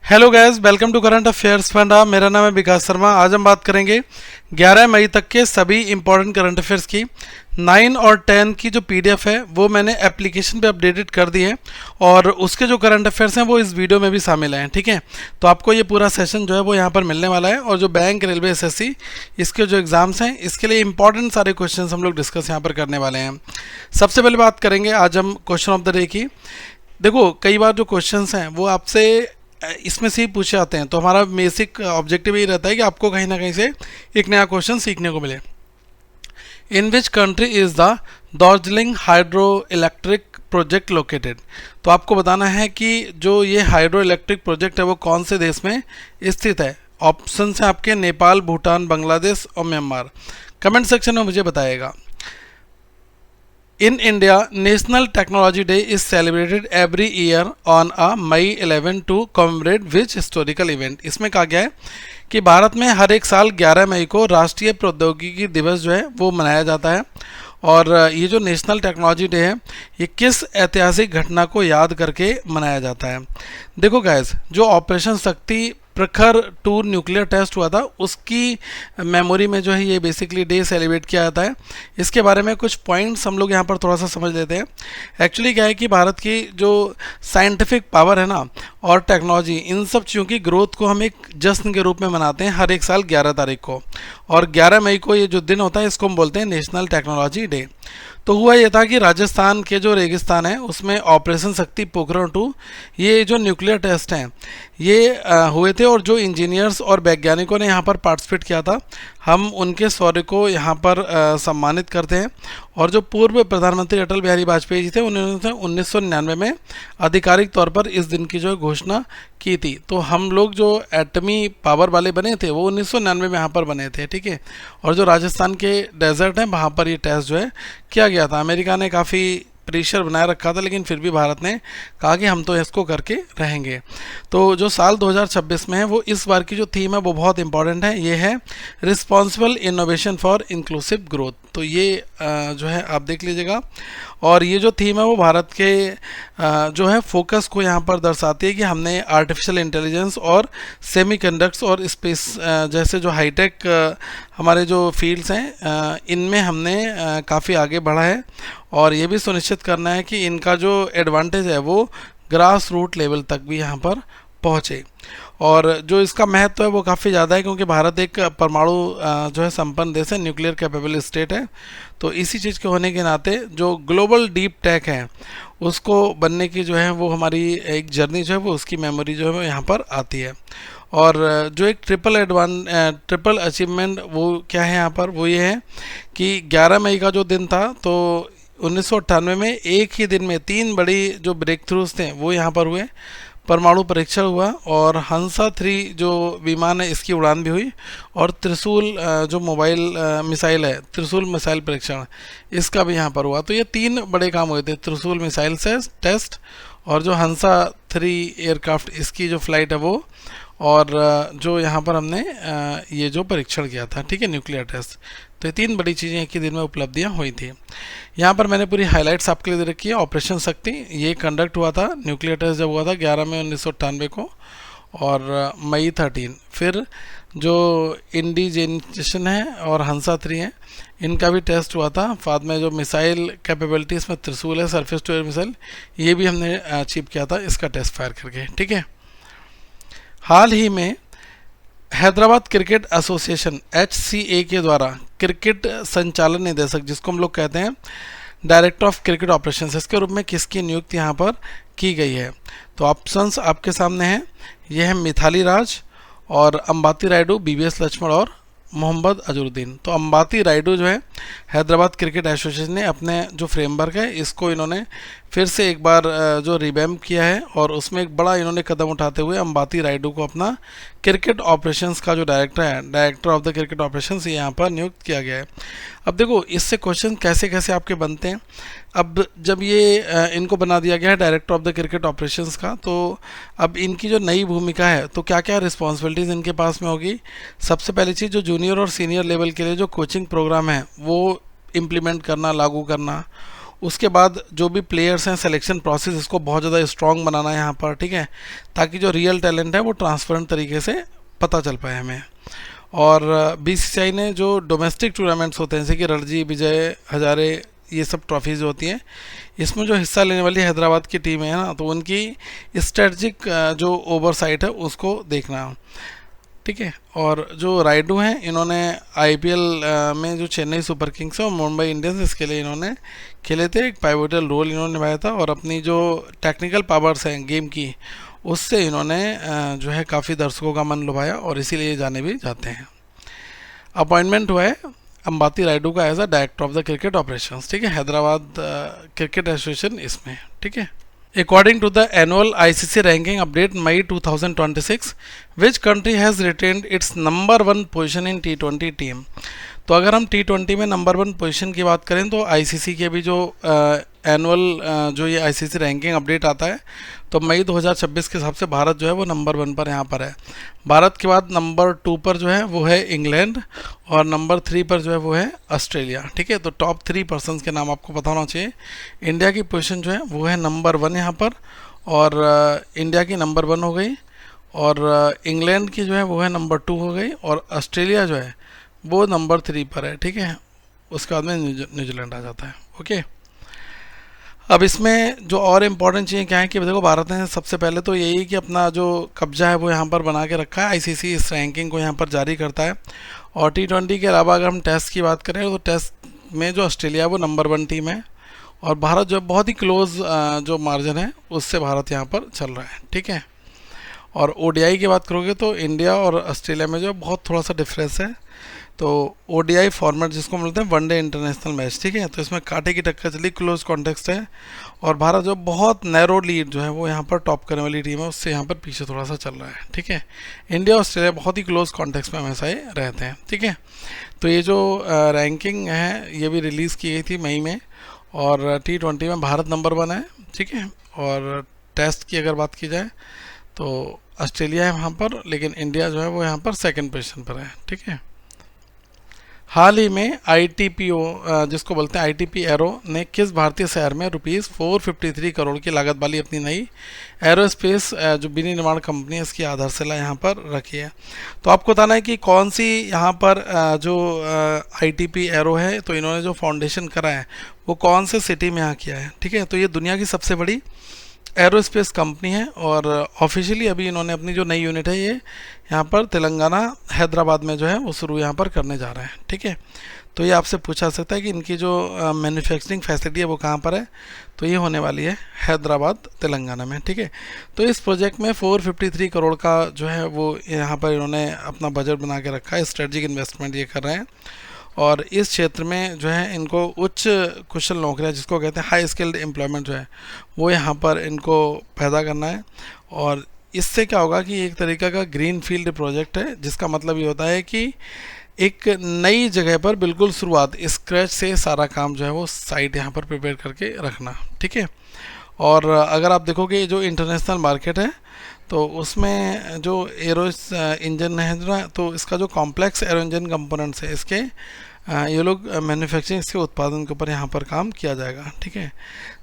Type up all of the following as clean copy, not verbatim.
Hello guys, welcome to current affairs funda. मेरा नाम है विकास शर्मा। आज हम बात करेंगे 11 मई तक के सभी इंपॉर्टेंट करंट अफेयर्स की। 9 और 10 की जो पीडीएफ है वो मैंने एप्लीकेशन पे अपडेटेड कर दी है और उसके जो करंट अफेयर्स हैं वो इस वीडियो में भी शामिल हैं। ठीक है, तो आपको ये पूरा सेशन जो है वो यहाँ पर मिलने वाला है। और जो बैंक, रेलवे, एसएससी इसके जो एग्जाम्स हैं इसके लिए इंपॉर्टेंट सारे क्वेश्चन हम लोग डिस्कस यहाँ पर करने वाले हैं। सबसे पहले बात करेंगे आज हम क्वेश्चन ऑफ द डे की। देखो, कई बार जो क्वेश्चंस हैं वो आपसे इसमें से ही पूछे जाते हैं, तो हमारा बेसिक ऑब्जेक्टिव यही रहता है कि आपको कहीं ना कहीं से एक नया क्वेश्चन सीखने को मिले। In which country is the Darjeeling hydro electric project located. तो आपको बताना है कि जो ये हाइड्रो इलेक्ट्रिक प्रोजेक्ट है वो कौन से देश में स्थित है। ऑप्शन है आपके नेपाल, भूटान, बांग्लादेश और म्यांमार। कमेंट सेक्शन में मुझे बताइएगा। In India, National Technology Day is celebrated every year on a May 11 to commemorate which historical event। इसमें कहा गया है कि भारत में हर एक साल 11 मई को राष्ट्रीय प्रौद्योगिकी दिवस जो है वो मनाया जाता है। और ये जो नेशनल टेक्नोलॉजी डे है ये किस ऐतिहासिक घटना को याद करके मनाया जाता है। देखो गाइस, जो ऑपरेशन शक्ति प्रखर 2 न्यूक्लियर टेस्ट हुआ था उसकी मेमोरी में जो है ये बेसिकली डे सेलिब्रेट किया जाता है। इसके बारे में कुछ पॉइंट्स हम लोग यहाँ पर थोड़ा सा समझ लेते हैं। एक्चुअली क्या है कि भारत की जो साइंटिफिक पावर है ना और टेक्नोलॉजी, इन सब चीज़ों की ग्रोथ को हम एक जश्न के रूप में मनाते हैं हर एक साल 11 तारीख को। और 11 मई को ये जो दिन होता है इसको हम बोलते हैं नेशनल टेक्नोलॉजी डे। तो हुआ ये था कि राजस्थान के जो रेगिस्तान है उसमें ऑपरेशन शक्ति पोखरण 2 ये जो न्यूक्लियर टेस्ट हैं ये हुए थे। और जो इंजीनियर्स और वैज्ञानिकों ने यहाँ पर पार्टिसिपेट किया था हम उनके शौर्य को यहाँ पर सम्मानित करते हैं। और जो पूर्व प्रधानमंत्री अटल बिहारी वाजपेयी जी थे उन्होंने 1999 में आधिकारिक तौर पर इस दिन की जो घोषणा की थी। तो हम लोग जो एटमी पावर वाले बने थे वो 1999 में यहाँ पर बने थे। ठीक है, और जो राजस्थान के डेजर्ट हैं वहाँ पर ये टेस्ट जो है किया गया था। अमेरिका ने काफ़ी प्रेशर बनाए रखा था लेकिन फिर भी भारत ने कहा कि हम तो इसको करके रहेंगे। तो जो साल 2026 में है वो इस बार की जो थीम है वो बहुत इंपॉर्टेंट है। ये है responsible innovation for inclusive growth. तो ये जो है आप देख लीजिएगा। और ये जो थीम है वो भारत के जो है फोकस को यहाँ पर दर्शाती है कि हमने आर्टिफिशियल इंटेलिजेंस और सेमीकंडक्टर्स और स्पेस जैसे जो हाईटेक हमारे जो फील्ड्स हैं इनमें हमने काफ़ी आगे बढ़ा है। और ये भी सुनिश्चित करना है कि इनका जो एडवांटेज है वो ग्रास रूट लेवल तक भी यहाँ पर पहुँचे। और जो इसका महत्व है वो काफ़ी ज़्यादा है क्योंकि भारत एक परमाणु जो है संपन्न देश है, न्यूक्लियर कैपेबल स्टेट है। तो इसी चीज़ के होने के नाते जो ग्लोबल डीप टेक है उसको बनने की जो है वो हमारी एक जर्नी जो है वो उसकी मेमोरी जो है वो यहाँ पर आती है। और जो एक ट्रिपल अचीवमेंट वो क्या है यहाँ पर, वो ये है कि 11 मई का जो दिन था तो 1998 में एक ही दिन में 3 बड़ी जो ब्रेक थ्रूज थे वो यहाँ पर हुए। परमाणु परीक्षण हुआ और हंसा 3 जो विमान है इसकी उड़ान भी हुई। और त्रिशूल जो मोबाइल मिसाइल है, त्रिशूल मिसाइल परीक्षण इसका भी यहाँ पर हुआ। तो ये 3 बड़े काम हुए थे, त्रिशूल मिसाइल से टेस्ट और जो हंसा 3 एयरक्राफ्ट इसकी जो फ्लाइट है वो, और जो यहाँ पर हमने ये जो परीक्षण किया था, ठीक है, न्यूक्लियर टेस्ट। तो ये 3 बड़ी चीज़ें एक ही दिन में उपलब्धियाँ हुई थी। यहाँ पर मैंने पूरी हाइलाइट्स आपके लिए दे रखी है। ऑपरेशन शक्ति ये कंडक्ट हुआ था, न्यूक्लियर टेस्ट जब हुआ था 11 मई 1998 को और मई 13। फिर जो इंडिजेनेशन है और हंसा 3 है इनका भी टेस्ट हुआ था। बाद में जो मिसाइल कैपेबिलिटी इसमें त्रिशूल है, सरफेस टू एयर मिसाइल, ये भी हमने अचीव किया था इसका टेस्ट फायर करके। ठीक है, हाल ही में हैदराबाद क्रिकेट एसोसिएशन HCA के द्वारा क्रिकेट संचालन निदेशक, जिसको हम लोग कहते हैं डायरेक्टर ऑफ क्रिकेट ऑपरेशंस, इसके रूप में किसकी नियुक्ति यहाँ पर की गई है। तो ऑप्शंस आपके सामने हैं, ये है मिथाली राज और अंबाती रायडू, BVS लक्ष्मण और मोहम्मद अजरुद्दीन। तो अंबाती रायडू जो है हैदराबाद क्रिकेट एसोसिएशन ने अपने जो फ्रेमवर्क है इसको इन्होंने फिर से एक बार जो रिवैम्प किया है और उसमें एक बड़ा इन्होंने कदम उठाते हुए अंबाती रायडू को अपना क्रिकेट ऑपरेशंस का जो डायरेक्टर है, director of the cricket operations, यहाँ पर नियुक्त किया गया है। अब देखो इससे क्वेश्चन कैसे कैसे आपके बनते हैं। अब जब ये इनको बना दिया गया है director of the cricket operations का, तो अब इनकी जो नई भूमिका है तो क्या क्या रिस्पॉन्सिबिलिटीज़ इनके पास में होगी। सबसे पहली चीज़, जो जूनियर और सीनियर लेवल के लिए जो कोचिंग प्रोग्राम है वो इम्प्लीमेंट करना, लागू करना। उसके बाद जो भी प्लेयर्स हैं, सिलेक्शन प्रोसेस इसको बहुत ज़्यादा स्ट्रॉन्ग बनाना है यहाँ पर, ठीक है, ताकि जो रियल टैलेंट है वो ट्रांसपेरेंट तरीके से पता चल पाए हमें। और बीसीसीआई ने जो डोमेस्टिक टूर्नामेंट्स होते हैं जैसे कि रणजी, विजय हजारे, ये सब ट्रॉफीज़ होती हैं, इसमें जो हिस्सा लेने वाली हैदराबाद की टीम है ना, तो उनकी स्ट्रेटजिक जो ओवरसाइट है उसको देखना, ठीक है। और जो राइडू हैं, इन्होंने आईपीएल में जो चेन्नई सुपर किंग्स है और मुंबई इंडियंस, इसके लिए इन्होंने खेले थे, एक पाइवोटल रोल इन्होंने निभाया था, और अपनी जो टेक्निकल पावर्स हैं गेम की, उससे इन्होंने जो है काफ़ी दर्शकों का मन लुभाया, और इसीलिए जाने भी जाते हैं। अपॉइंटमेंट हुआ है अंबाती रायडू का as a director of the cricket operations, ठीक है, हैदराबाद क्रिकेट एसोसिएशन इसमें, ठीक है। According to the annual ICC ranking update May 2026, which country has retained its number one position in T20 team? तो अगर हम T20 में नंबर वन पोजीशन की बात करें तो आईसीसी के भी जो एनुअल जो ये आईसीसी रैंकिंग अपडेट आता है, तो मई 2026 के हिसाब से भारत जो है वो नंबर वन पर यहाँ पर है। भारत के बाद नंबर टू पर जो है वो है इंग्लैंड, और नंबर थ्री पर जो है वो है ऑस्ट्रेलिया, ठीक है। तो टॉप 3 पर्सन्स के नाम आपको पता होना चाहिए। इंडिया की पोजीशन जो है वो है नंबर 1 यहाँ पर, और इंडिया की नंबर 1 हो गई, और इंग्लैंड की जो है वो है नंबर 2 हो गई, और ऑस्ट्रेलिया जो है वो नंबर 3 पर है, ठीक है। उसके बाद में न्यूजीलैंड आ जाता है, ओके। अब इसमें जो और इम्पोर्टेंट चीज़ें क्या है कि देखो, भारत ने सबसे पहले तो यही कि अपना जो कब्जा है वो यहाँ पर बना के रखा है। आईसीसी इस रैंकिंग को यहाँ पर जारी करता है। और T20 के अलावा अगर हम टेस्ट की बात करें तो टेस्ट में जो ऑस्ट्रेलिया है वो नंबर 1 टीम है, और भारत जो बहुत ही क्लोज जो मार्जिन है उससे भारत यहाँ पर चल रहा है, ठीक है। और ओडीआई की बात करोगे तो इंडिया और ऑस्ट्रेलिया में जो बहुत थोड़ा सा डिफरेंस है। तो ओडीआई फॉर्मेट जिसको मिलते हैं वनडे इंटरनेशनल मैच, ठीक है, तो इसमें कांटे की टक्कर चली, क्लोज कॉन्टेक्स्ट है, और भारत जो बहुत नैरो लीड जो है वो यहाँ पर टॉप करने वाली टीम है उससे यहाँ पर पीछे थोड़ा सा चल रहा है, ठीक है। इंडिया और ऑस्ट्रेलिया बहुत ही क्लोज कॉन्टेक्स्ट में हमेशा ये रहते हैं, ठीक है। तो ये जो रैंकिंग है ये भी रिलीज़ की गई थी मई में, और T20 में भारत नंबर 1 है, ठीक है। और टेस्ट की अगर बात की जाए तो ऑस्ट्रेलिया है वहाँ पर, लेकिन इंडिया जो है वो यहाँ पर सेकंड पोजीशन पर है, ठीक है। हाल ही में ITPO जिसको बोलते हैं ITP एरो ने किस भारतीय शहर में ₹453 करोड़ की लागत वाली अपनी नई एरोस्पेस जो विनिर्माण कंपनी है इसकी आधारशिला यहाँ पर रखी है। तो आपको बताना है कि कौन सी यहाँ पर जो ITP एरो है, तो इन्होंने जो फाउंडेशन करा है वो कौन से सिटी में यहाँ किया है, ठीक है। तो ये दुनिया की सबसे बड़ी एरोस्पेस कंपनी है, और ऑफिशियली अभी इन्होंने अपनी जो नई यूनिट है ये यहाँ पर तेलंगाना हैदराबाद में जो है वो शुरू यहाँ पर करने जा रहे हैं, ठीक है। तो ये आपसे पूछा सकता है कि इनकी जो मैन्युफैक्चरिंग फैसिलिटी है वो कहाँ पर है, तो ये होने वाली है हैदराबाद तेलंगाना में, ठीक है। तो इस प्रोजेक्ट में 453 करोड़ का जो है वो यहाँ पर इन्होंने अपना बजट बना के रखा है, स्ट्रेटजिक इन्वेस्टमेंट ये कर रहे हैं। और इस क्षेत्र में जो है इनको उच्च कुशल नौकरियां जिसको कहते हैं हाई स्किल्ड एम्प्लॉयमेंट जो है वो यहाँ पर इनको पैदा करना है। और इससे क्या होगा कि एक तरीका का ग्रीन फील्ड प्रोजेक्ट है, जिसका मतलब ये होता है कि एक नई जगह पर बिल्कुल शुरुआत स्क्रैच से सारा काम जो है वो साइट यहाँ पर प्रिपेयर करके रखना, ठीक है। और अगर आप देखोगे जो इंटरनेशनल मार्केट है तो उसमें जो एरो इंजन है ना, तो इसका जो कॉम्प्लेक्स एरो इंजन कंपोनेंट्स है इसके ये लोग मैन्युफैक्चरिंग के उत्पादन के ऊपर यहाँ पर काम किया जाएगा, ठीक है।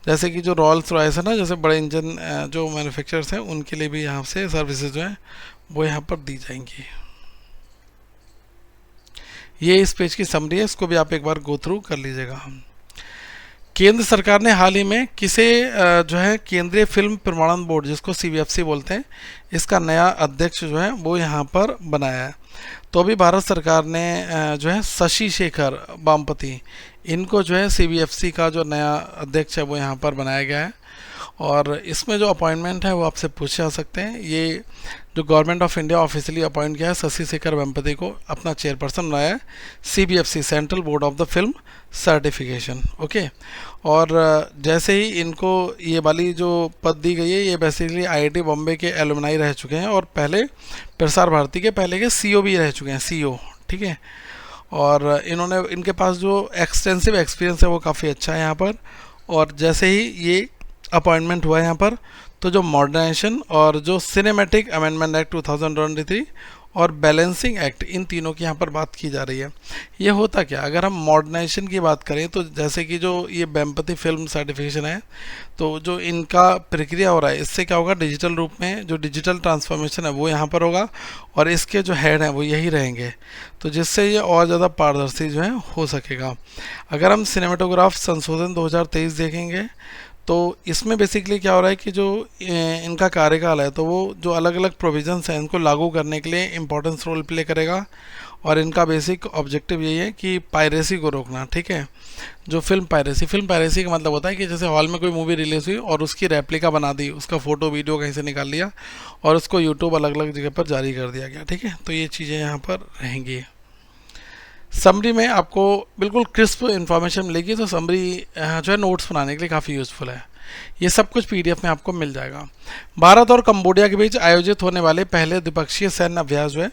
जैसे कि जो रॉल्स रॉयस है ना, जैसे बड़े इंजन जो मैन्युफैक्चरर्स हैं उनके लिए भी यहाँ से सर्विसेज जो है वो यहाँ पर दी जाएंगी। ये इस पेज की समरी है, इसको भी आप एक बार गो थ्रू कर लीजिएगा। केंद्र सरकार ने हाल ही में किसे जो है केंद्रीय फिल्म प्रमाणन बोर्ड जिसको CBFC बोलते हैं, इसका नया अध्यक्ष जो है वो यहाँ पर बनाया है। तो अभी भारत सरकार ने जो है शशि शेखर वेम्पति इनको जो है CBFC का जो नया अध्यक्ष है वो यहाँ पर बनाया गया है। और इसमें जो अपॉइंटमेंट है वो आपसे पूछे जा सकते हैं। ये जो government of India officially appoint किया है शशि शेखर वेम्पति को अपना चेयरपर्सन बनाया है CBFC central board of the film certification, okay. और जैसे ही इनको ये वाली जो पद दी गई है ये बेसिकली IIT बॉम्बे के एलुमनाई रह चुके हैं, और पहले प्रसार भारती के पहले के CEO भी रह चुके हैं, CEO, ठीक है। और इन्होंने इनके पास जो एक्सटेंसिव एक्सपीरियंस है वो काफ़ी अच्छा है यहाँ पर। और जैसे ही ये अपॉइंटमेंट हुआ है यहाँ पर, तो जो मॉडर्नाइजेशन और जो सिनेमैटिक अमेंडमेंट एक्ट 2023 और बैलेंसिंग एक्ट, इन तीनों की यहाँ पर बात की जा रही है। ये होता क्या, अगर हम मॉडर्नाइजेशन की बात करें तो जैसे कि जो ये बेम्पति फिल्म सर्टिफिकेशन है, तो जो इनका प्रक्रिया हो रहा है इससे क्या होगा, डिजिटल रूप में जो डिजिटल ट्रांसफॉर्मेशन है वो यहाँ पर होगा और इसके जो हेड हैं वो यही रहेंगे, तो जिससे ये और ज़्यादा पारदर्शी जो है हो सकेगा। अगर हम सिनेमेटोग्राफ संशोधन 2023 देखेंगे तो इसमें बेसिकली क्या हो रहा है कि जो इनका कार्यकाल है तो वो जो अलग अलग प्रोविजंस हैं इनको लागू करने के लिए इम्पोर्टेंस रोल प्ले करेगा और इनका बेसिक ऑब्जेक्टिव यही है कि पायरेसी को रोकना। ठीक है, जो फिल्म पायरेसी का मतलब होता है कि जैसे हॉल में कोई मूवी रिलीज हुई और उसकी रेप्लिका बना दी, उसका फ़ोटो वीडियो कहीं से निकाल लिया और उसको यूट्यूब अलग अलग जगह पर जारी कर दिया गया। ठीक है, तो ये चीज़ें यहाँ पर रहेंगी। समरी में आपको बिल्कुल क्रिस्प इन्फॉर्मेशन मिलेगी, तो समरी जो है नोट्स बनाने के लिए काफ़ी यूज़फुल है। ये सब कुछ पीडीएफ में आपको मिल जाएगा। भारत और कंबोडिया के बीच आयोजित होने वाले पहले द्विपक्षीय सैन्य अभ्यास जो है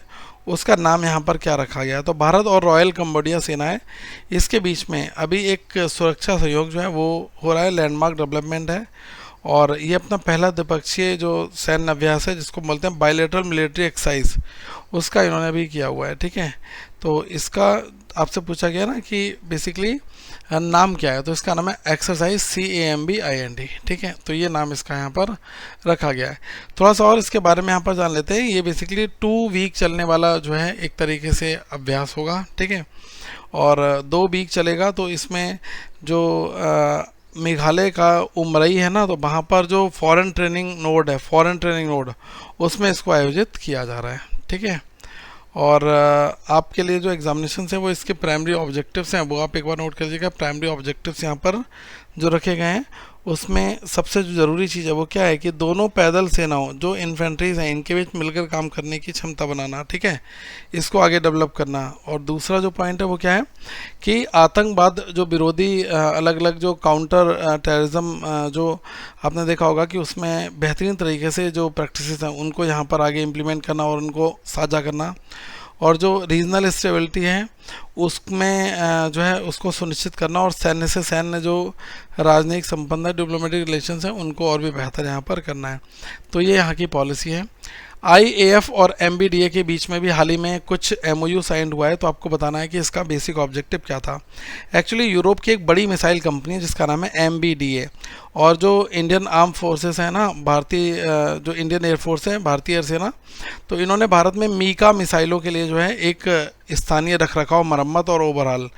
उसका नाम यहाँ पर क्या रखा गया है, तो भारत और रॉयल कंबोडिया सेनाएं इसके बीच में अभी एक सुरक्षा सहयोग जो है वो हो रहा है, लैंडमार्क डेवलपमेंट है और ये अपना पहला द्विपक्षीय जो सैन्य अभ्यास है जिसको बोलते हैं बायलैटरल मिलिट्री एक्सरसाइज, उसका इन्होंने भी किया हुआ है। ठीक है, तो इसका आपसे पूछा गया ना कि बेसिकली नाम क्या है, तो इसका नाम है एक्सरसाइज CAMBIND। ठीक है, तो ये नाम इसका यहाँ पर रखा गया है। थोड़ा सा और इसके बारे में यहाँ पर जान लेते हैं। ये बेसिकली 2 वीक चलने वाला जो है एक तरीके से अभ्यास होगा। ठीक है, और 2 वीक चलेगा, तो इसमें जो मेघालय का उमरई है ना, तो वहाँ पर जो फॉरेन ट्रेनिंग नोड उसमें इसको आयोजित किया जा रहा है। ठीक है, और आपके लिए जो एग्जामिनेशन है वो इसके प्राइमरी ऑब्जेक्टिव्स हैं, वो आप एक बार नोट कर लीजिएगा। प्राइमरी ऑब्जेक्टिव्स यहाँ पर जो रखे गए हैं उसमें सबसे जो ज़रूरी चीज़ है वो क्या है कि दोनों पैदल सेनाओं जो इन्फेंट्रीज हैं इनके बीच मिलकर काम करने की क्षमता बनाना। ठीक है, इसको आगे डेवलप करना। और दूसरा जो पॉइंट है वो क्या है कि आतंकवाद जो विरोधी अलग अलग जो काउंटर टेररिज्म जो आपने देखा होगा कि उसमें बेहतरीन तरीके से जो प्रैक्टिसेस हैं उनको यहाँ पर आगे इम्प्लीमेंट करना और उनको साझा करना। और जो रीजनल स्टेबिलिटी है उसमें जो है उसको सुनिश्चित करना और सैन्य से सैन्य जो राजनयिक संबंध है, डिप्लोमेटिक रिलेशंस हैं, उनको और भी बेहतर यहाँ पर करना है। तो ये यहाँ की पॉलिसी है। IAF और MBDA के बीच में भी हाल ही में कुछ MOU साइन हुआ है, तो आपको बताना है कि इसका बेसिक ऑब्जेक्टिव क्या था। एक्चुअली यूरोप की एक बड़ी मिसाइल कंपनी है जिसका नाम है MBDA, और जो इंडियन आर्म फोर्सेस हैं ना, भारतीय जो इंडियन एयरफोर्स है, भारतीय एयर सेना, तो इन्होंने भारत में मीका मिसाइलों के लिए जो है एक स्थानीय रखरखाव, मरम्मत और ओवरऑल,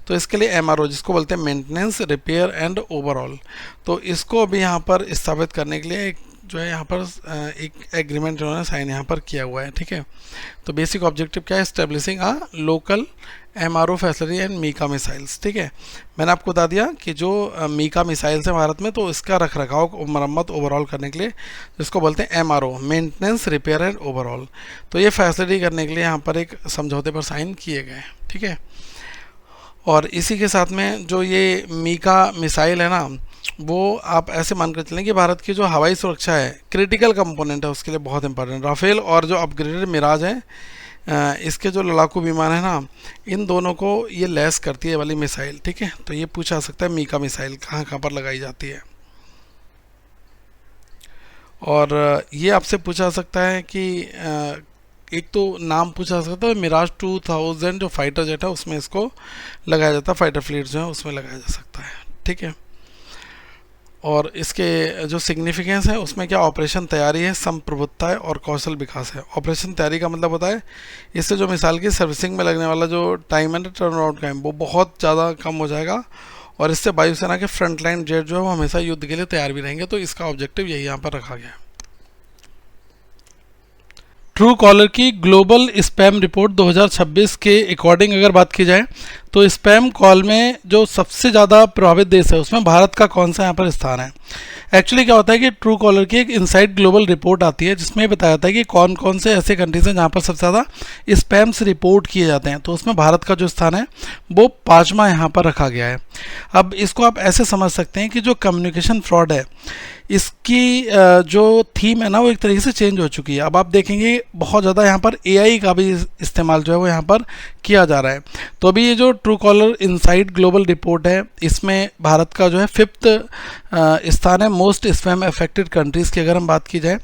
तो इसके लिए MRO जिसको बोलते हैं मेंटेनेंस, रिपेयर एंड ओवरऑल, तो इसको अभी यहाँ पर स्थापित करने के लिए एक जो है यहाँ पर एक एग्रीमेंट उन्होंने साइन यहाँ पर किया हुआ है। ठीक है, तो बेसिक ऑब्जेक्टिव क्या है, establishing a local MRO facility and MICA missiles. ठीक है, मैंने आपको बता दिया कि जो मीका मिसाइल्स है भारत में, तो इसका रखरखाव, मरम्मत, ओवरऑल करने के लिए जिसको बोलते हैं MRO, maintenance, repair and overall, तो ये फैसिलिटी करने के लिए यहाँ पर एक समझौते पर साइन किए गए। ठीक है, और इसी के साथ में जो ये मीका मिसाइल है ना, वो आप ऐसे मानकर चलें कि भारत की जो हवाई सुरक्षा है क्रिटिकल कंपोनेंट है उसके लिए बहुत इंपॉर्टेंट। राफेल और जो अपग्रेडेड मिराज है, इसके जो लड़ाकू विमान है ना, इन दोनों को ये लैस करती है वाली मिसाइल। ठीक है, तो ये पूछा सकता है मीका मिसाइल कहाँ कहाँ पर लगाई जाती है। और ये आपसे पूछा सकता है कि एक तो नाम पूछा सकता है, मिराज 2000 जो फाइटर जेट है उसमें इसको लगाया जाता है, फाइटर फ्लीट जो है उसमें लगाया जा सकता है। ठीक है, और इसके जो सिग्निफिकेंस है उसमें क्या, ऑपरेशन तैयारी है, संप्रभुत्ता है और कौशल विकास है। ऑपरेशन तैयारी का मतलब होता है इससे जो मिसाइल की सर्विसिंग में लगने वाला जो time and turn out time वो बहुत ज़्यादा कम हो जाएगा, और इससे वायुसेना के फ्रंटलाइन जेट जो है वो हमेशा युद्ध के लिए तैयार भी रहेंगे, तो इसका ऑब्जेक्टिव यही यहाँ पर रखा गया है। ट्रू कॉलर की ग्लोबल स्पैम रिपोर्ट 2026 के अकॉर्डिंग अगर बात की जाए तो स्पैम कॉल में जो सबसे ज़्यादा प्रभावित देश है उसमें भारत का कौन सा यहाँ पर स्थान है। एक्चुअली क्या होता है कि ट्रू कॉलर की एक इनसाइड ग्लोबल रिपोर्ट आती है जिसमें बताया जाता है कि कौन कौन से ऐसे कंट्रीज हैं जहाँ पर सबसे ज़्यादा स्पैम्स रिपोर्ट किए जाते हैं, तो उसमें भारत का जो स्थान है वो 5वां यहाँ पर रखा गया है। अब इसको आप ऐसे समझ सकते हैं कि जो कम्युनिकेशन फ्रॉड है इसकी जो थीम है ना वो एक तरीके से चेंज हो चुकी है। अब आप देखेंगे बहुत ज़्यादा यहाँ पर AI का भी इस्तेमाल जो है वो यहाँ पर किया जा रहा है। तो अभी ये जो true collar insight global report है, इसमें भारत का जो है 5th स्थान है मोस्ट स्पैम अफेक्टेड कंट्रीज़ की अगर हम बात की जाए।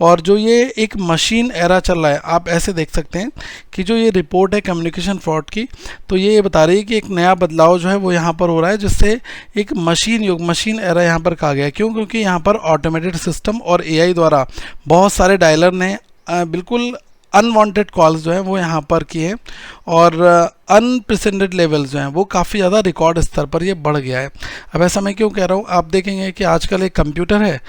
और जो ये एक मशीन एरा चल रहा है, आप ऐसे देख सकते हैं कि जो ये रिपोर्ट है कम्युनिकेशन फ्रॉड की, तो ये बता रही है कि एक नया बदलाव जो है वो यहाँ पर हो रहा है, जिससे एक मशीन युग, मशीन एरा यहाँ पर कहा गया है। क्यों? क्योंकि यहाँ पर ऑटोमेटेड सिस्टम और एआई द्वारा बहुत सारे डायलर ने बिल्कुल अनवांटेड कॉल्स जो हैं वो यहाँ पर किए, और अनप्रेसिडेंटेड लेवल्स जो हैं वो काफ़ी ज़्यादा रिकॉर्ड स्तर पर ये बढ़ गया है। अब ऐसा मैं क्यों कह रहा हूँ, आप देखेंगे कि आजकल एक कंप्यूटर है,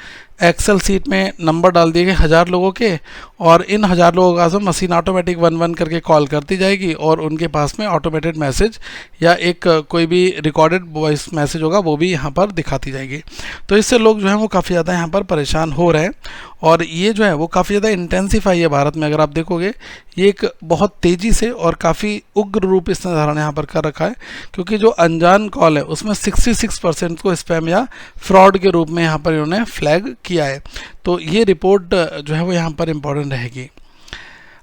एक्सेल सीट में नंबर डाल दिए गए 1000 लोगों के, और इन 1000 लोगों का मशीन ऑटोमेटिक 1-1 करके कॉल करती जाएगी, और उनके पास में ऑटोमेटेड मैसेज या एक कोई भी रिकॉर्डेड वॉइस मैसेज होगा वो भी यहाँ पर दिखाती जाएगी। तो इससे लोग जो हैं वो काफ़ी ज़्यादा यहाँ पर परेशान हो रहे हैं, और ये जो है वो काफ़ी ज़्यादा इंटेंसिफाई है भारत में। अगर आप देखोगे ये एक बहुत तेज़ी से और काफ़ी उग्र रूप इसने धारण यहाँ पर कर रखा है, क्योंकि जो अनजान कॉल है उसमें 66% को स्पैम या फ्रॉड के रूप में यहाँ पर इन्होंने फ्लैग किया है। तो ये रिपोर्ट जो है वो यहाँ पर इम्पोर्टेंट रहेगी।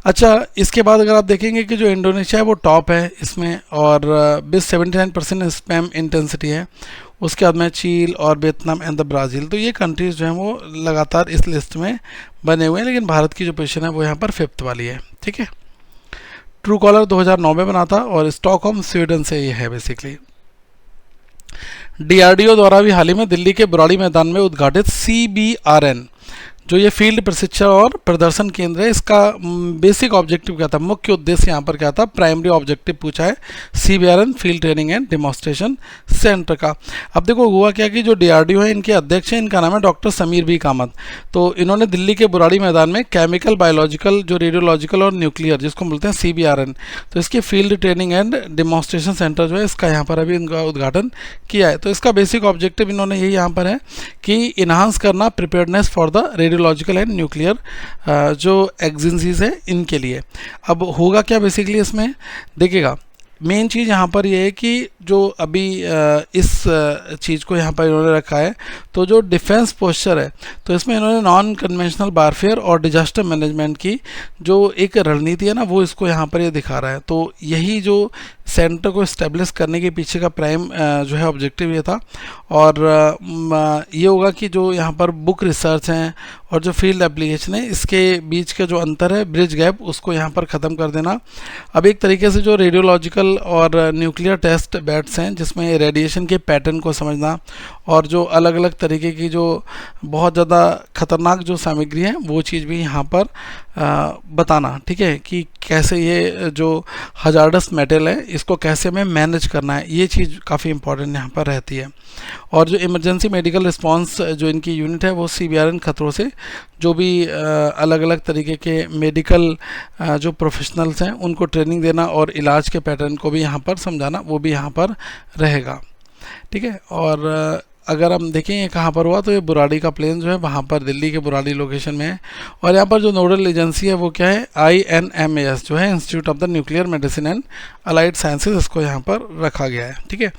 अच्छा, इसके बाद अगर आप देखेंगे कि जो इंडोनेशिया है वो टॉप है इसमें, और 79% स्पैम इंटेंसिटी है। उसके बाद में चीन और वियतनाम एंड द ब्राज़ील, तो ये कंट्रीज़ जो हैं वो लगातार इस लिस्ट में बने हुए हैं, लेकिन भारत की जो पोजीशन है वो यहाँ पर 5th वाली है। ठीक है, ट्रू कॉलर 2009 में बना था और स्टॉकहोम स्वीडन से ये है बेसिकली। डीआरडीओ द्वारा भी हाल ही में दिल्ली के बुराड़ी मैदान में उद्घाटित CBRN, जो ये फील्ड प्रशिक्षण और प्रदर्शन केंद्र है, इसका बेसिक ऑब्जेक्टिव क्या था, मुख्य उद्देश्य यहाँ पर क्या था, प्राइमरी ऑब्जेक्टिव पूछा है CBRN field training and demonstration centre का। अब देखो हुआ क्या कि जो डीआरडीओ है इनके अध्यक्ष हैं, इनका नाम है डॉक्टर समीर बी कामत। तो इन्होंने दिल्ली के बुराड़ी मैदान में केमिकल, बायोलॉजिकल, जो रेडियोलॉजिकल और न्यूक्लियर जिसको बोलते हैं CBRN, तो इसके field training and demonstration centre जो है इसका यहाँ पर अभी इनका उद्घाटन किया है। तो इसका बेसिक ऑब्जेक्टिव इन्होंने यही यहाँ पर है कि इन्हांस करना preparedness for the radiological and nuclear जो एजेंसीज है इनके लिए। अब होगा क्या बेसिकली इसमें देखिएगा, मेन चीज़ यहाँ पर ये है कि जो अभी इस चीज़ को यहाँ पर इन्होंने रखा है, तो जो डिफेंस पोस्चर है, तो इसमें इन्होंने नॉन कन्वेंशनल वारफेयर और डिजास्टर मैनेजमेंट की जो एक रणनीति है ना, वो इसको यहाँ पर ये दिखा रहा है। तो यही जो सेंटर को इस्टेब्लिश करने के पीछे का प्राइम जो है ऑब्जेक्टिव ये था। और ये होगा कि जो यहाँ पर बुक रिसर्च हैं और जो फील्ड एप्लीकेशन है, इसके बीच का जो अंतर है, ब्रिज गैप, उसको यहाँ पर ख़त्म कर देना। अब एक तरीके से जो रेडियोलॉजिकल और न्यूक्लियर टेस्ट बेड्स हैं, जिसमें रेडिएशन के पैटर्न को समझना और जो अलग अलग तरीके की जो बहुत ज़्यादा खतरनाक जो सामग्री है वो चीज़ भी यहाँ पर बताना। ठीक है, कि कैसे ये जो हजार्डस मेटल है इसको कैसे हमें मैनेज करना है, ये चीज़ काफ़ी इंपॉर्टेंट यहाँ पर रहती है। और जो इमरजेंसी मेडिकल रिस्पांस जो इनकी यूनिट है वो CBRN खतरों से जो भी अलग अलग तरीके के मेडिकल जो प्रोफेशनल्स हैं उनको ट्रेनिंग देना और इलाज के पैटर्न को भी यहाँ पर समझाना, वो भी यहाँ पर रहेगा। ठीक है, और अगर हम देखें ये कहाँ पर हुआ, तो ये बुराड़ी का प्लेन जो है वहाँ पर दिल्ली के बुराड़ी लोकेशन में है। और यहाँ पर जो नोडल एजेंसी है वो क्या है, INMAS जो है institute of the nuclear medicine and allied sciences, इसको यहाँ पर रखा गया है। ठीक है,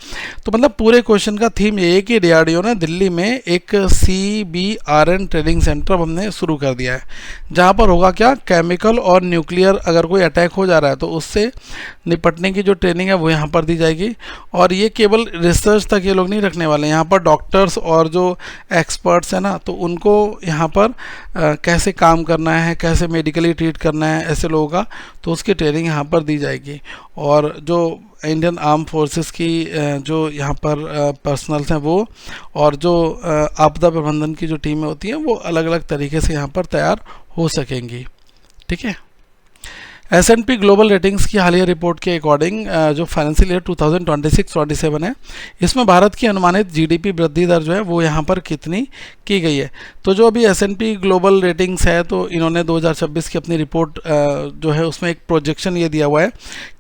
तो मतलब पूरे क्वेश्चन का थीम ये है कि डीआरडीओ ने दिल्ली में एक CBRN ट्रेनिंग सेंटर हमने शुरू कर दिया है, जहाँ पर होगा क्या, केमिकल और न्यूक्लियर अगर कोई अटैक हो जा रहा है तो उससे निपटने की जो ट्रेनिंग है वो यहाँ पर दी जाएगी। और ये केवल रिसर्च तक ये लोग नहीं रखने वाले, यहाँ पर डॉक्टर्स और जो एक्सपर्ट्स हैं ना, तो उनको यहाँ पर कैसे काम करना है, कैसे मेडिकली ट्रीट करना है ऐसे लोगों का, तो उसकी ट्रेनिंग यहाँ पर दी जाएगी। और जो इंडियन आर्म फोर्सेस की जो यहाँ पर पर्सनल्स हैं वो, और जो आपदा प्रबंधन की जो टीमें होती हैं वो अलग अलग तरीके से यहाँ पर तैयार हो सकेंगी। ठीक है, S&P ग्लोबल रेटिंग्स की हालिया रिपोर्ट के अकॉर्डिंग जो फाइनेंशियल ईयर 2026-27 है, इसमें भारत की अनुमानित GDP वृद्धि दर जो है वो यहाँ पर कितनी की गई है। तो जो अभी S&P ग्लोबल रेटिंग्स है, तो इन्होंने 2026 की अपनी रिपोर्ट जो है उसमें एक प्रोजेक्शन ये दिया हुआ है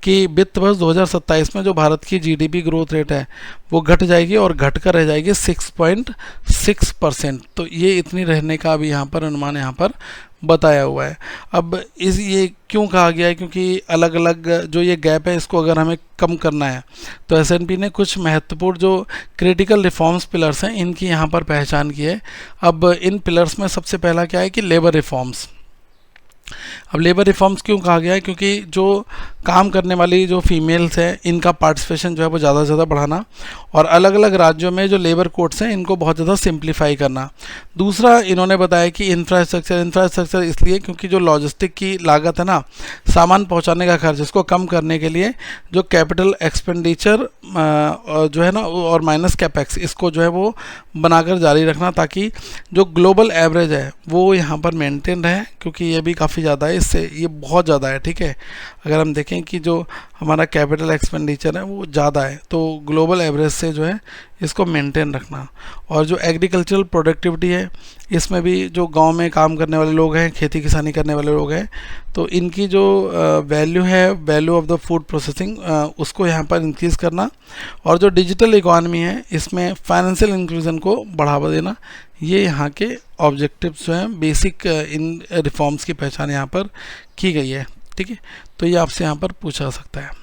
कि वित्त वर्ष 2027 में जो भारत की GDP ग्रोथ रेट है वो घट जाएगी और घट कर रह जाएगी 6.6%। तो ये इतनी रहने का अभी यहाँ पर अनुमान यहाँ पर बताया हुआ है। अब ये क्यों कहा गया है, क्योंकि अलग अलग जो ये गैप है इसको अगर हमें कम करना है, तो S&P ने कुछ महत्वपूर्ण जो क्रिटिकल रिफॉर्म्स पिलर्स हैं इनकी यहाँ पर पहचान की है। अब इन पिलर्स में सबसे पहला क्या है कि लेबर रिफॉर्म्स। अब लेबर रिफॉर्म्स क्यों कहा गया है, क्योंकि जो काम करने वाली जो फीमेल्स हैं इनका पार्टिसिपेशन जो है वो ज़्यादा से ज़्यादा बढ़ाना, और अलग अलग राज्यों में जो लेबर कोड्स हैं इनको बहुत ज़्यादा सिंप्लीफाई करना। दूसरा इन्होंने बताया कि इंफ्रास्ट्रक्चर इसलिए क्योंकि जो लॉजिस्टिक की लागत है ना, सामान पहुंचाने का खर्च, इसको कम करने के लिए जो कैपिटल एक्सपेंडिचर जो है ना और माइनस कैपेक्स, इसको जो है वो बनाकर जारी रखना, ताकि जो ग्लोबल एवरेज है वो यहाँ पर मेंटेन रहे, क्योंकि ये भी काफ़ी ज़्यादा है, इससे ये बहुत ज़्यादा है। ठीक है, अगर हम देखें कि जो हमारा कैपिटल एक्सपेंडिचर है वो ज़्यादा है, तो ग्लोबल एवरेज से जो है इसको मेंटेन रखना। और जो एग्रीकल्चरल प्रोडक्टिविटी है, इसमें भी जो गांव में काम करने वाले लोग हैं, खेती किसानी करने वाले लोग हैं, तो इनकी जो वैल्यू है, value of the food processing, उसको यहाँ पर इंक्रीज़ करना। और जो डिजिटल इकॉनमी है, इसमें फाइनेंशियल इंक्लूजन को बढ़ावा देना। ये यहाँ के ऑब्जेक्टिव्स जो हैं, बेसिक इन रिफॉर्म्स की पहचान यहाँ पर की गई है। ठीक है, तो ये आपसे यहाँ पर पूछा जा सकता है।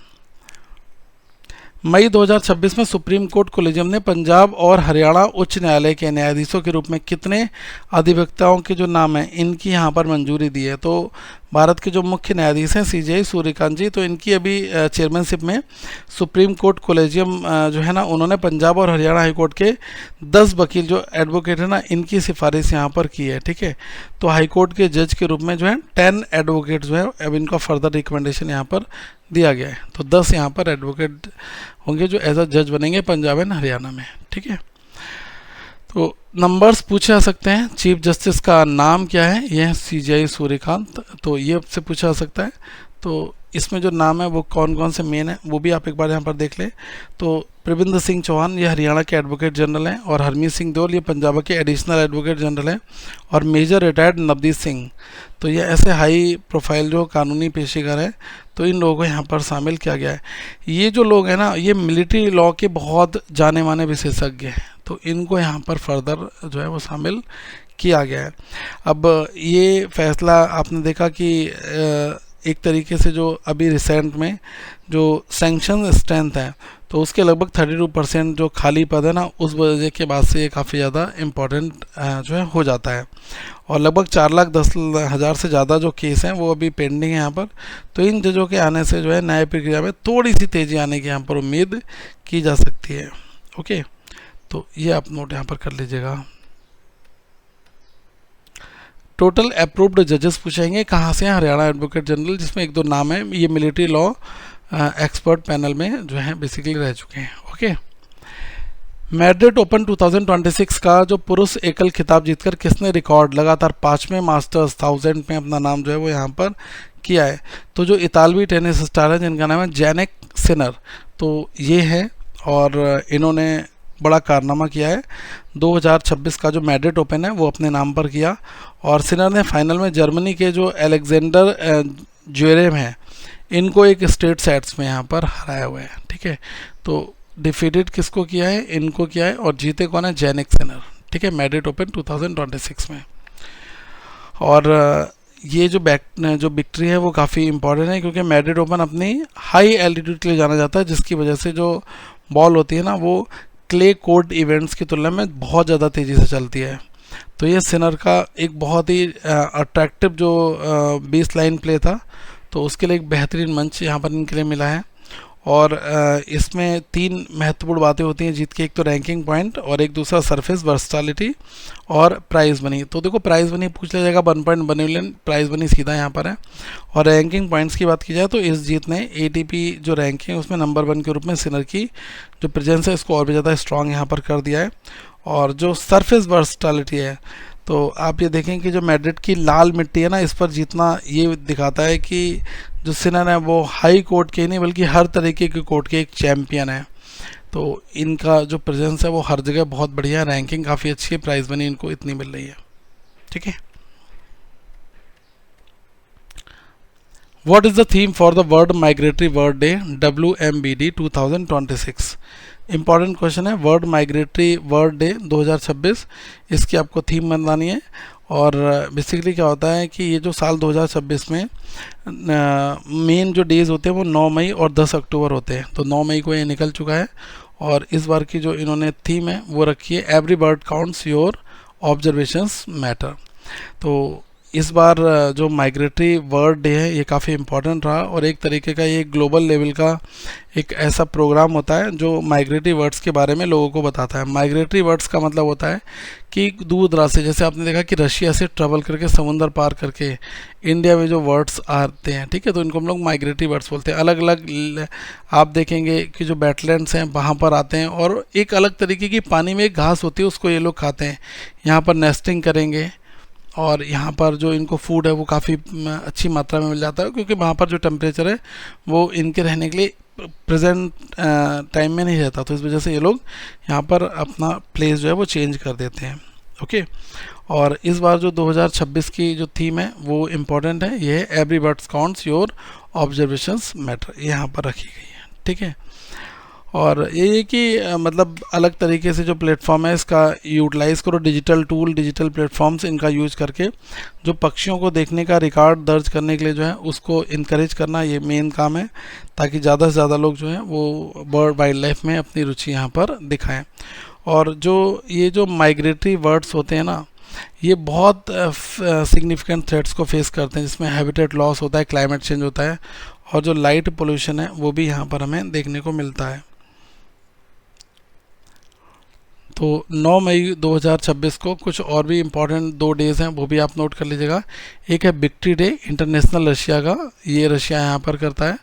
मई 2026 में सुप्रीम कोर्ट कोलेजियम ने पंजाब और हरियाणा उच्च न्यायालय के न्यायाधीशों के रूप में कितने अधिवक्ताओं के जो नाम हैं इनकी यहाँ पर मंजूरी दी है। तो भारत के जो मुख्य न्यायाधीश हैं CJI सूर्यकांत जी, तो इनकी अभी चेयरमैनशिप में सुप्रीम कोर्ट कोलेजियम जो है ना, उन्होंने पंजाब और हरियाणा हाई कोर्ट के 10 वकील जो एडवोकेट है ना, इनकी सिफारिश यहाँ पर की है। ठीक है, तो हाई कोर्ट के जज के रूप में जो है 10 एडवोकेट जो है, अब इनका फर्दर रिकमेंडेशन यहाँ पर दिया गया है। तो 10 यहाँ पर एडवोकेट होंगे जो एज अ जज बनेंगे पंजाब एंड हरियाणा में। ठीक है, तो नंबर्स पूछे जा सकते हैं। चीफ जस्टिस का नाम क्या है, यह है CJI सूर्यकांत, तो ये आपसे पूछा जा सकता है। तो इसमें जो नाम है वो कौन कौन से मेन है वो भी आप एक बार यहाँ पर देख लें। तो प्रविंदर सिंह चौहान ये हरियाणा के एडवोकेट जनरल हैं, और हरमीत सिंह देओल ये पंजाब के एडिशनल एडवोकेट जनरल हैं, और मेजर रिटायर्ड नवदीप सिंह, तो ये ऐसे हाई प्रोफाइल जो कानूनी पेशेवर हैं, तो इन लोगों को यहाँ पर शामिल किया गया है। ये जो लोग हैं ना, ये मिलिट्री लॉ के बहुत जाने माने विशेषज्ञ हैं, तो इनको यहाँ पर फर्दर जो है वो शामिल किया गया है। अब ये फैसला आपने देखा कि एक तरीके से जो अभी रिसेंट में जो सैंक्शन स्ट्रेंथ है, तो उसके लगभग 32% जो खाली पद है ना, उस वजह के बाद से ये काफ़ी ज़्यादा इम्पोर्टेंट जो है हो जाता है। और लगभग 4,10,000 से ज़्यादा जो केस हैं वो अभी पेंडिंग है यहाँ पर। तो इन जजों के आने से जो है न्याय प्रक्रिया में थोड़ी सी तेज़ी आने की यहाँ पर उम्मीद की जा सकती है। ओके, तो ये आप नोट यहाँ पर कर लीजिएगा। टोटल अप्रूव्ड जजेस पूछेंगे कहाँ से हैं, हरियाणा एडवोकेट जनरल, जिसमें एक दो नाम है, ये मिलिट्री लॉ एक्सपर्ट पैनल में जो है बेसिकली रह चुके हैं। ओके, मैड्रिड ओपन 2026 का जो पुरुष एकल खिताब जीतकर किसने रिकॉर्ड लगातार 5वें मास्टर्स 1000 में अपना नाम जो है वो यहाँ पर किया है, तो जो इतालवी टेनिस स्टार है जिनका नाम है जैनिक सिनर, तो ये है, और इन्होंने बड़ा कारनामा किया है। 2026 का जो मैड्रिड ओपन है वो अपने नाम पर किया, और सिनर ने फाइनल में जर्मनी के जो अलेक्जेंडर ज्वेरेव हैं इनको एक स्ट्रेट सेट्स में यहाँ पर हराया हुआ है। ठीक है, तो डिफीटेड किसको किया है, इनको किया है, और जीते कौन है, जैनिक सिनर। ठीक है, मैड्रिड ओपन 2026 में। और ये जो विक्ट्री है वो काफ़ी इंपॉर्टेंट है, क्योंकि मैड्रिड ओपन अपनी हाई एल्टीट्यूड के लिए जाना जाता है, जिसकी वजह से जो बॉल होती है ना वो क्ले कोर्ट इवेंट्स की तुलना में बहुत ज़्यादा तेज़ी से चलती है। तो ये सिनर का एक बहुत ही अट्रैक्टिव जो बेस लाइन प्ले था, तो उसके लिए एक बेहतरीन मंच यहाँ पर इनके लिए मिला है। और इसमें 3 महत्वपूर्ण बातें होती हैं जीत के, एक तो रैंकिंग पॉइंट, और एक दूसरा सरफेस वर्सटालिटी, और प्राइज़ मनी। तो देखो प्राइज़ मनी पूछ लिया जाएगा, 1.1 मिलियन प्राइज़ मनी सीधा यहाँ पर है। और रैंकिंग पॉइंट्स की बात की जाए तो इस जीत ने ATP जो रैंकिंग है उसमें नंबर 1 के रूप में सिनर की जो प्रेजेंस है इसको और भी ज़्यादा स्ट्रॉन्ग यहाँ पर कर दिया है। और जो सरफेस वर्सटालिटी है, तो आप ये देखें कि जो मैड्रिड की लाल मिट्टी है ना, इस पर जीतना ये दिखाता है कि जो सिनर है वो हाई कोर्ट के नहीं बल्कि हर तरीके के कोर्ट के एक चैम्पियन है। तो इनका जो प्रेजेंस है वो हर जगह बहुत बढ़िया है, रैंकिंग काफ़ी अच्छी है, प्राइज़ मनी इनको इतनी मिल रही है। ठीक है, what is the theme for the world migratory word day WMBD 2026? Important question है, वर्ल्ड माइग्रेटरी वर्ड डे 2026, इसकी आपको थीम बनानी है। और बेसिकली क्या होता है कि ये जो साल 2026 में मेन जो डेज़ होते हैं वो 9 मई और 10 अक्टूबर होते हैं। तो 9 मई को ये निकल चुका है, और इस बार की जो इन्होंने थीम है वो रखी है every bird counts your observations matter. तो इस बार जो माइग्रेटरी वर्ड डे है ये काफ़ी इम्पोर्टेंट रहा, और एक तरीके का ये ग्लोबल लेवल का एक ऐसा प्रोग्राम होता है जो माइग्रेटरी वर्ड्स के बारे में लोगों को बताता है। माइग्रेटरी वर्ड्स का मतलब होता है कि दूर दराज से, जैसे आपने देखा कि रशिया से ट्रैवल करके समुंदर पार करके इंडिया में जो वर्ड्स आते हैं, ठीक है, तो इनको हम लोग माइग्रेटरी वर्ड्स बोलते हैं। अलग अलग आप देखेंगे कि जो बैटलैंड्स हैं वहाँ पर आते हैं, और एक अलग तरीके की पानी में एक घास होती है उसको ये लोग खाते हैं, यहाँ पर नेस्टिंग करेंगे, और यहाँ पर जो इनको फूड है वो काफ़ी अच्छी मात्रा में मिल जाता है, क्योंकि वहाँ पर जो टेम्परेचर है वो इनके रहने के लिए प्रेजेंट टाइम में नहीं रहता, तो इस वजह से ये लोग यहाँ पर अपना प्लेस जो है वो चेंज कर देते हैं। ओके, और इस बार जो 2026 की जो थीम है वो इम्पोर्टेंट है, ये है every birds counts your observations matter, यहाँ पर रखी गई है, ठीक है। और ये कि मतलब अलग तरीके से जो प्लेटफॉर्म है इसका यूटिलाइज़ करो, डिजिटल टूल, डिजिटल प्लेटफॉर्म्स इनका यूज करके जो पक्षियों को देखने का रिकॉर्ड दर्ज करने के लिए जो है उसको इनकरेज करना, ये मेन काम है, ताकि ज़्यादा से ज़्यादा लोग जो हैं वो बर्ड वाइल्ड लाइफ में अपनी रुचि यहाँ पर दिखाएं। और जो ये जो माइग्रेटरी बर्ड्स होते हैं ना, ये बहुत सिग्निफिकेंट थ्रेट्स को फेस करते हैं, जिसमें हैबिटेट लॉस होता है, क्लाइमेट चेंज होता है, और जो लाइट पोल्यूशन है वो भी यहाँ पर हमें देखने को मिलता है। तो 9 मई 2026 को कुछ और भी इम्पॉर्टेंट 2 डेज़ हैं, वो भी आप नोट कर लीजिएगा। एक है विक्ट्री डे इंटरनेशनल रशिया का, ये रशिया यहाँ पर करता है,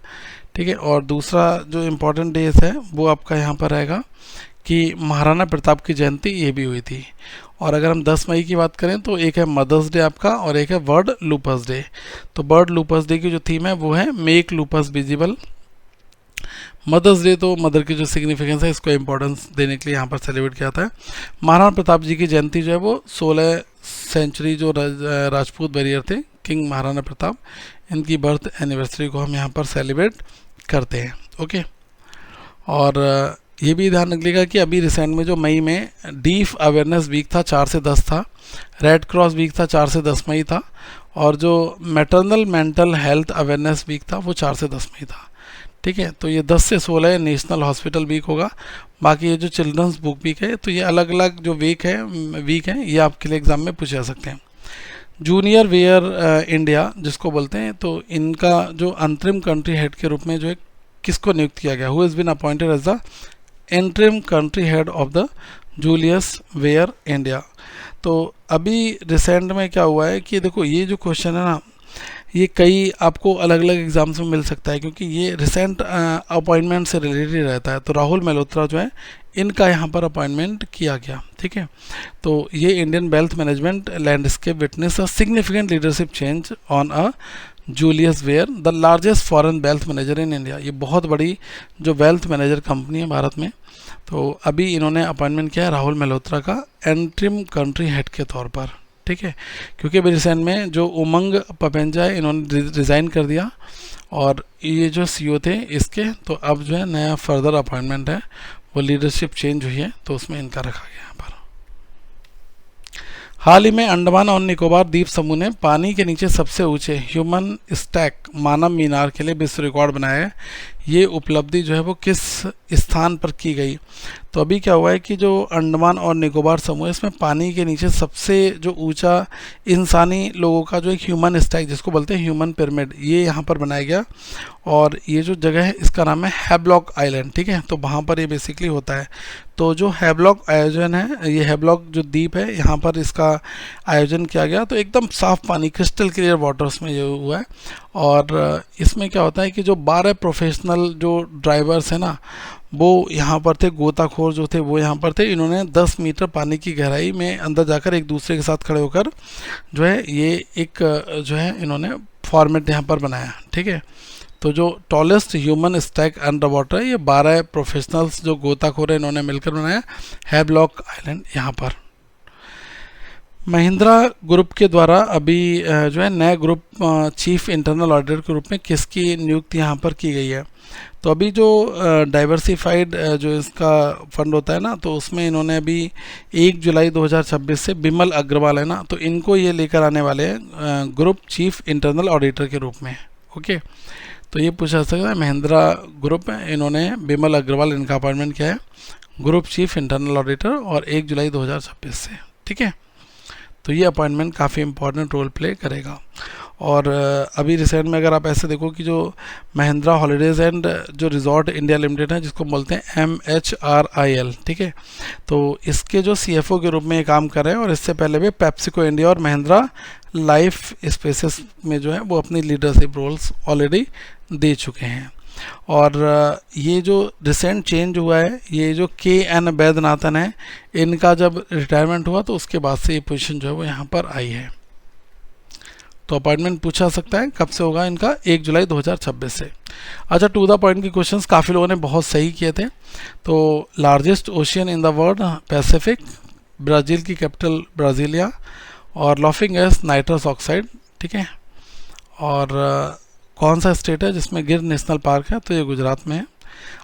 ठीक है। और दूसरा जो इम्पोर्टेंट डेज है वो आपका यहाँ पर रहेगा कि महाराणा प्रताप की जयंती ये भी हुई थी। और अगर हम 10 मई की बात करें तो एक है मदर्स डे आपका, और एक है वर्ल्ड लूपस डे। तो वर्ल्ड लूपस डे की जो थीम है वो है make lupus visible. Mother's day तो मदर की जो सिग्निफिकेंस है इसको इम्पोर्टेंस देने के लिए यहाँ पर सेलिब्रेट किया जाता है। महाराणा प्रताप जी की जयंती जो है वो 16 सेंचुरी जो राजपूत बैरियर थे, किंग महाराणा प्रताप, इनकी बर्थ एनिवर्सरी को हम यहाँ पर सेलिब्रेट करते हैं। ओके, और ये भी ध्यान रखिएगा कि अभी रिसेंट में जो मई में डीफ अवेयरनेस वीक था 4 से 10 था, रेड क्रॉस वीक था 4 से 10 मई था, और जो maternal mental health awareness week था वो 4 से 10 मई था, ठीक है। तो ये 10 से 16 नेशनल हॉस्पिटल वीक होगा। बाकी ये जो चिल्ड्रंस बुक वीक है, तो ये अलग अलग जो वीक है ये आपके लिए एग्जाम में पूछे जा सकते हैं। जूनियर वेयर इंडिया जिसको बोलते हैं, तो इनका जो अंतरिम कंट्री हेड के रूप में जो है किसको नियुक्त किया गया, who has been appointed as the interim country head of the Julius Baer India. तो अभी रिसेंट में क्या हुआ है कि देखो ये जो क्वेश्चन है ना, ये कई आपको अलग अलग एग्जाम्स में मिल सकता है, क्योंकि ये रिसेंट अपॉइंटमेंट से रिलेटेड रहता है। तो राहुल मल्होत्रा जो है इनका यहाँ पर अपॉइंटमेंट किया गया, ठीक है। तो ये Indian wealth management landscape witness a significant leadership change on a Julius Baer the largest foreign wealth manager in India. ये बहुत बड़ी जो वेल्थ मैनेजर कंपनी है भारत में। तो अभी इन्होंने अपॉइंटमेंट किया है राहुल मल्होत्रा का एंट्रिम कंट्री हेड के तौर पर, ठीक है। क्योंकि अभी रिसेंट में जो उमंग पपेंजा है इन्होंने रिज़ाइन कर दिया, और ये जो सीईओ थे इसके, तो अब जो है नया फर्दर अपॉइंटमेंट है, वो लीडरशिप चेंज हुई है, तो उसमें इनका रखा गया यहाँ पर। हाल ही में अंडमान और निकोबार द्वीप समूह ने पानी के नीचे सबसे ऊंचे ह्यूमन स्टैक मानव मीनार के लिए विश्व रिकॉर्ड बनाया है। ये उपलब्धि जो है वो किस स्थान पर की गई? तो अभी क्या हुआ है कि जो अंडमान और निकोबार समूह है इसमें पानी के नीचे सबसे जो ऊंचा इंसानी लोगों का जो एक ह्यूमन स्टैक जिसको बोलते हैं ह्यूमन पिरामिड, ये यहाँ पर बनाया गया। और ये जो जगह है इसका नाम है हैवलॉक आइलैंड, ठीक है। तो वहाँ पर ये बेसिकली होता है। तो जो हैवलॉक आयोजन है, ये हैवलॉक जो द्वीप है यहाँ पर इसका आयोजन किया गया। तो एकदम साफ पानी, क्रिस्टल क्लियर वाटर्स में ये हुआ है। और इसमें क्या होता है कि जो 12 प्रोफेशनल जो ड्राइवर्स हैं ना, वो यहाँ पर थे, गोताखोर जो थे वो यहाँ पर थे। इन्होंने 10 मीटर पानी की गहराई में अंदर जाकर एक दूसरे के साथ खड़े होकर जो है ये एक जो है इन्होंने फॉर्मेट यहाँ पर बनाया, ठीक है। तो जो tallest human stack under water है, ये 12 प्रोफेशनल्स जो गोताखोर है इन्होंने मिलकर बनाया हैवलॉक आइलैंड यहाँ पर। महिंद्रा ग्रुप के द्वारा अभी जो है नए ग्रुप चीफ इंटरनल ऑडिटर के रूप में किसकी नियुक्ति यहाँ पर की गई है? तो अभी जो डाइवर्सिफाइड जो इसका फंड होता है ना, तो उसमें इन्होंने अभी 1 जुलाई 2026 से बिमल अग्रवाल है ना, तो इनको ये लेकर आने वाले हैं ग्रुप चीफ इंटरनल ऑडिटर के रूप में। ओके, तो ये पूछा जा सकता है, महिंद्रा ग्रुप है, इन्होंने बिमल अग्रवाल इनका अपॉइंटमेंट किया है ग्रुप चीफ इंटरनल ऑडिटर और 1 जुलाई 2026 से, ठीक है। तो ये अपॉइंटमेंट काफ़ी इंपॉर्टेंट रोल प्ले करेगा। और अभी रिसेंट में अगर आप ऐसे देखो कि जो महिंद्रा हॉलीडेज़ एंड जो रिजॉर्ट इंडिया लिमिटेड है, जिसको बोलते हैं MHRIL, ठीक है, तो इसके जो CFO के रूप में ये काम कर रहे हैं, और इससे पहले भी पेप्सिको इंडिया और महिंद्रा लाइफ स्पेसेस में जो है वो अपनी लीडरशिप रोल्स ऑलरेडी दे चुके हैं। और ये जो रिसेंट चेंज हुआ है, ये जो KN वैद्यनाथन है, इनका जब रिटायरमेंट हुआ तो उसके बाद से ये पोजीशन जो है वो यहाँ पर आई है। तो अपॉइंटमेंट पूछा सकता है कब से होगा इनका, 1 जुलाई 2026 से। अच्छा, टू द पॉइंट की क्वेश्चंस काफ़ी लोगों ने बहुत सही किए थे। तो largest ocean in the world Pacific, Brazil की कैपिटल ब्राज़ीलिया, और लॉफिंग गैस नाइट्रस ऑक्साइड, ठीक है। और कौन सा स्टेट है जिसमें गिर नेशनल पार्क है, तो ये गुजरात में है।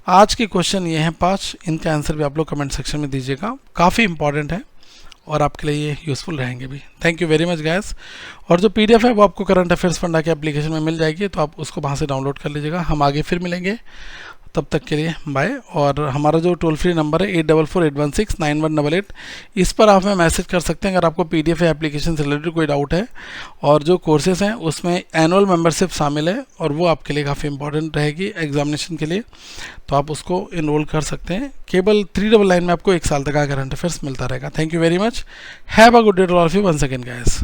आज के क्वेश्चन ये हैं 5, इनका आंसर भी आप लोग कमेंट सेक्शन में दीजिएगा, काफ़ी इंपॉर्टेंट है और आपके लिए ये यूज़फुल रहेंगे भी। Thank you very much guys. और जो PDF है वो आपको करंट अफेयर्स फंडा के एप्लीकेशन में मिल जाएगी, तो आप उसको वहाँ से डाउनलोड कर लीजिएगा। हम आगे फिर मिलेंगे, तब तक के लिए बाय। और हमारा जो टोल फ्री नंबर है 8448169188, इस पर आप हमें मैसेज कर सकते हैं अगर आपको PDF या एप्लीकेशन से रिलेटेड कोई डाउट है। और जो कोर्सेज हैं उसमें एनुअल मेंबरशिप शामिल है, और वो आपके लिए काफ़ी इंपॉर्टेंट रहेगी एग्जामिनेशन के लिए, तो आप उसको इनरोल कर सकते हैं। केवल 399 में आपको 1 साल तक का करंट अफेयर्स मिलता रहेगा। Thank you very much, have a good day to all of you once again guys.